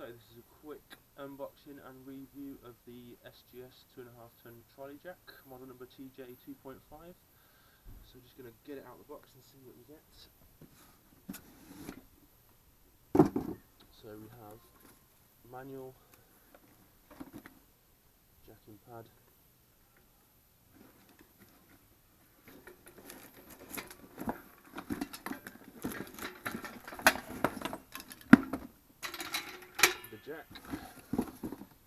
So this is a quick unboxing and review of the SGS 2.5 ton trolley jack, model number TJ 2.5. So just going to get it out of the box and see what we get. So we have manual jacking pad, the jack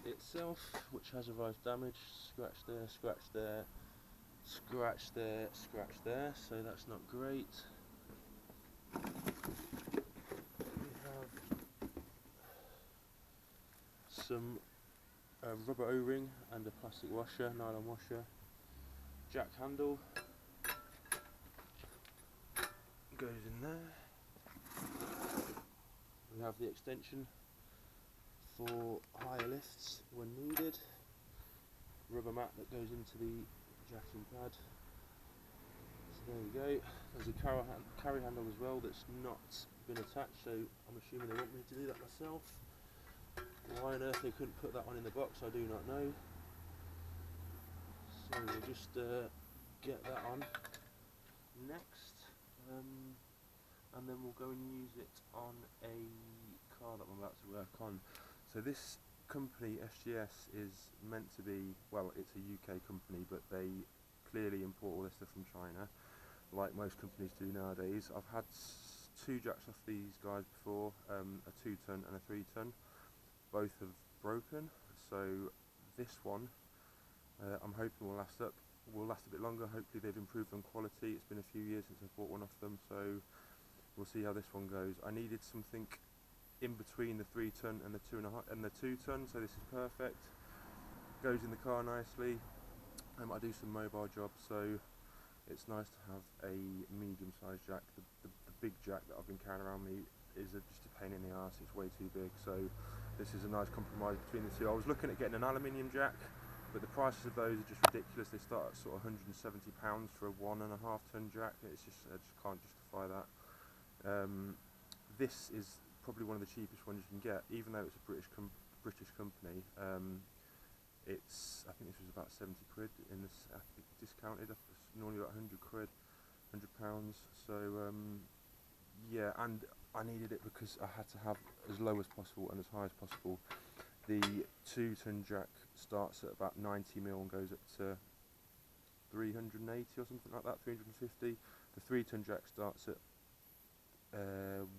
itself, which has arrived damaged, scratch there, scratch there, scratch there, scratch there, so that's not great. We have some rubber O-ring and a plastic washer, nylon washer. Jack handle goes in there. We have the extension for higher lifts when needed. Rubber mat that goes into the jacking pad. So there we go. There's a carry handle as well that's not been attached, so I'm assuming they want me to do that myself. Why on earth they couldn't put that on in the box, I do not know. So we'll just get that on next, and then we'll go and use it on a car that I'm about to work on. So this company, SGS, is meant to be, well, it's a UK company, but they clearly import all this stuff from China, like most companies do nowadays. I've had two jacks off these guys before, a 2 ton and a 3 ton. Both have broken, so this one I'm hoping will last a bit longer. Hopefully they've improved on quality. It's been a few years since I've bought one off them, so we'll see how this one goes. I needed something in between the 3 ton and the 2.5 and the 2 ton, so this is perfect. Goes in the car nicely. I do some mobile jobs, so it's nice to have a medium-sized jack. The big jack that I've been carrying around me is just a pain in the arse. It's way too big, so this is a nice compromise between the two. I was looking at getting an aluminium jack, but the prices of those are just ridiculous. They start at sort of £170 for a 1.5 ton jack. It's just, I just can't justify that. This is probably one of the cheapest ones you can get, even though it's a British company. I think this was about 70 quid in this, I think discounted. It's normally about 100 quid, £100. So yeah, and I needed it because I had to have as low as possible and as high as possible. The 2 ton jack starts at about 90mm and goes up to 380 or something like that, 350. The 3 ton jack starts at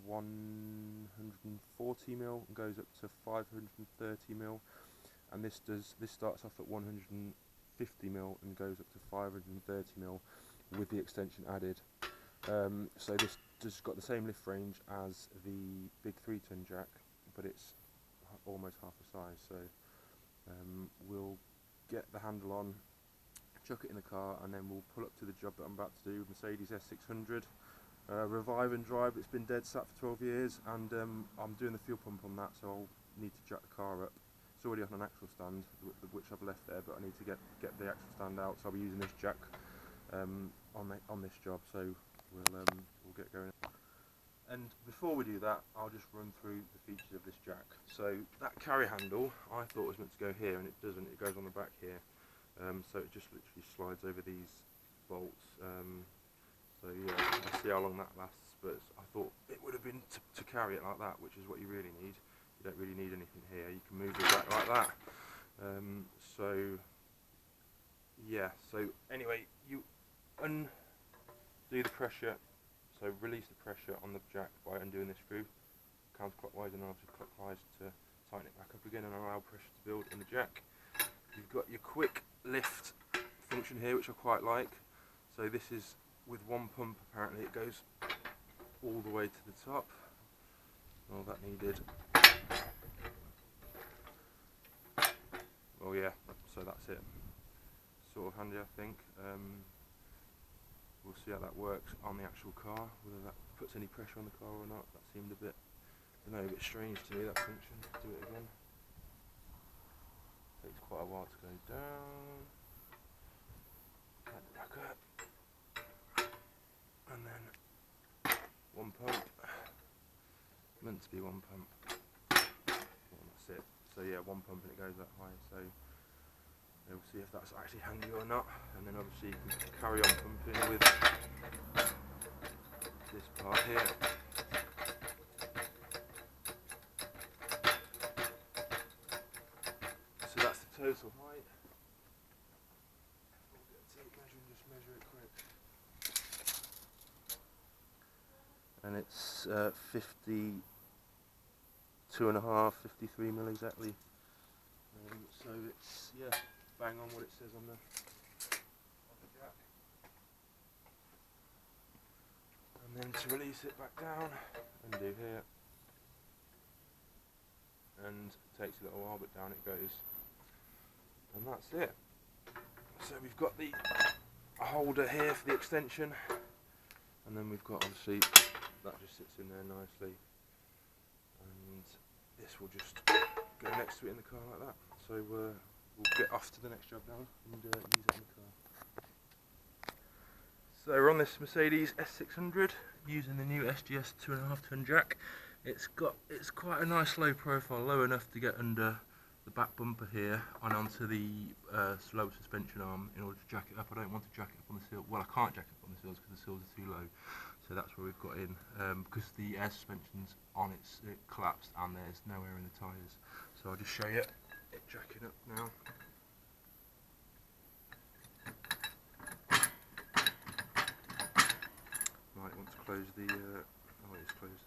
140mm and goes up to 530mm, and this starts off at 150mm and goes up to 530mm with the extension added. So this has got the same lift range as the big 3 ton jack, but it's almost half the size. So we'll get the handle on, chuck it in the car, and then we'll pull up to the job that I'm about to do. Mercedes S600, revive and drive. It's been dead sat for 12 years, and I'm doing the fuel pump on that, so I'll need to jack the car up. It's already on an axle stand, which I've left there, but I need to get the axle stand out, so I'll be using this jack on this job. So we'll get going. And before we do that, I'll just run through the features of this jack. So that carry handle, I thought was meant to go here, and it doesn't. It goes on the back here. So it just literally slides over these bolts. So yeah, I'll see how long that lasts, but I thought it would have been to carry it like that, which is what you really need. You don't really need anything here. You can move the jack like that. So yeah, so anyway, you undo the pressure, so release the pressure on the jack by undoing this screw counterclockwise and obviously clockwise to tighten it back up again and allow pressure to build in the jack. You've got your quick lift function here, which I quite like. So this is with one pump, apparently it goes all the way to the top. All that needed. Oh yeah, so that's it. Sort of handy, I think. We'll see how that works on the actual car, whether that puts any pressure on the car or not. That seemed a bit, I don't know, a bit strange to me, that function. Do it again. Takes quite a while to go down. Back up. And then one pump. Meant to be one pump. One that's it. So yeah, one pump and it goes that high. So we'll see if that's actually handy or not, and then obviously you can carry on pumping with this part here. So that's the total height. We'll get a tape measure and just measure it quick. And it's 52.5, 53 mil exactly. So it's, yeah, bang on what it says on the jack. And then to release it back down, undo here. And it takes a little while, but down it goes. And that's it. So we've got the holder here for the extension. And then we've got, obviously, that just sits in there nicely. And this will just go next to it in the car like that. So we'll get off to the next job now and use it in the car. So we're on this Mercedes S600 using the new SGS 2.5 ton jack. It's quite a nice low profile, low enough to get under the back bumper here and onto the lower suspension arm in order to jack it up. I don't want to jack it up on the seal. Well, I can't jack it up on the seals because the seals are too low. So that's where we've got in, because the air suspension's on it collapsed and there's no air in the tyres. So I'll just show you it jacking up now. Might want to close the, oh it's closed.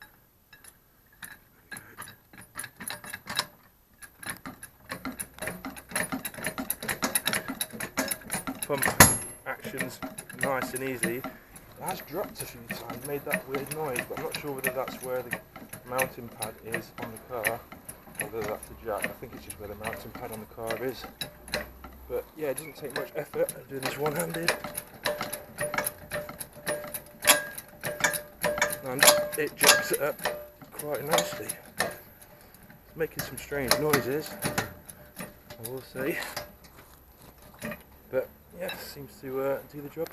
Pump action's nice and easy. It has dropped a few times, made that weird noise, but I'm not sure whether that's where the mounting pad is on the car, or whether that's the jack. I think it's just where the mounting pad on the car is. But yeah, it doesn't take much effort doing this one-handed. And it jacks it up quite nicely. It's making some strange noises, I will say. But yeah, seems to do the job.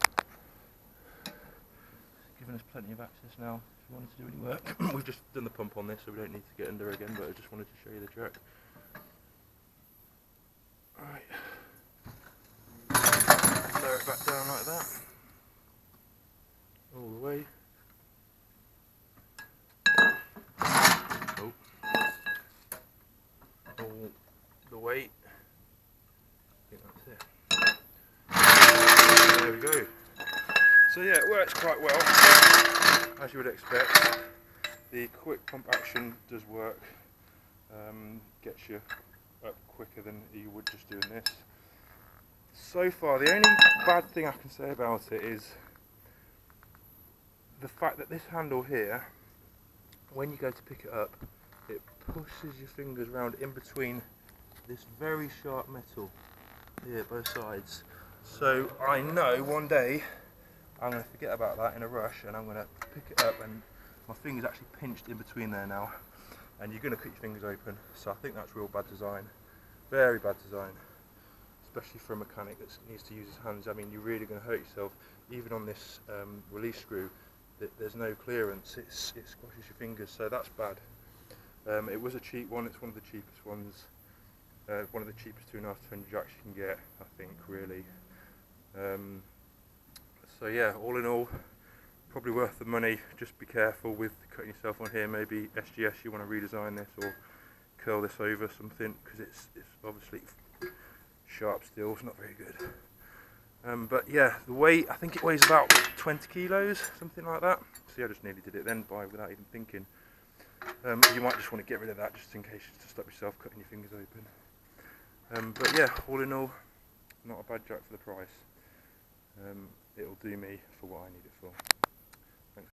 Giving us plenty of access now if you wanted to do any work. We've just done the pump on this, so we don't need to get under again, but I just wanted to show you the jack. Alright. Lower it back down like that. All the way. Oh. All the way. I think that's it. There we go. So yeah, it works quite well, as you would expect. The quick pump action does work, gets you up quicker than you would just doing this. So far, the only bad thing I can say about it is the fact that this handle here, when you go to pick it up, it pushes your fingers around in between this very sharp metal here, both sides. So I know one day I'm going to forget about that in a rush and I'm going to pick it up and my finger's actually pinched in between there now and you're going to cut your fingers open. So I think that's real bad design, very bad design, especially for a mechanic that needs to use his hands. I mean, you're really going to hurt yourself. Even on this release screw, there's no clearance, it squashes your fingers, so that's bad. It was a cheap one, it's one of the cheapest ones, one of the cheapest 2.5 ton jacks you can get, I think, really. So yeah, all in all, probably worth the money. Just be careful with cutting yourself on here. Maybe SGS, you want to redesign this or curl this over something, because it's obviously sharp steel, it's not very good. But yeah, the weight, I think it weighs about 20 kilos, something like that. See, I just nearly did it then without even thinking. You might just want to get rid of that just in case, to stop yourself cutting your fingers open. But yeah, all in all, not a bad jack for the price. It'll do me for what I need it for.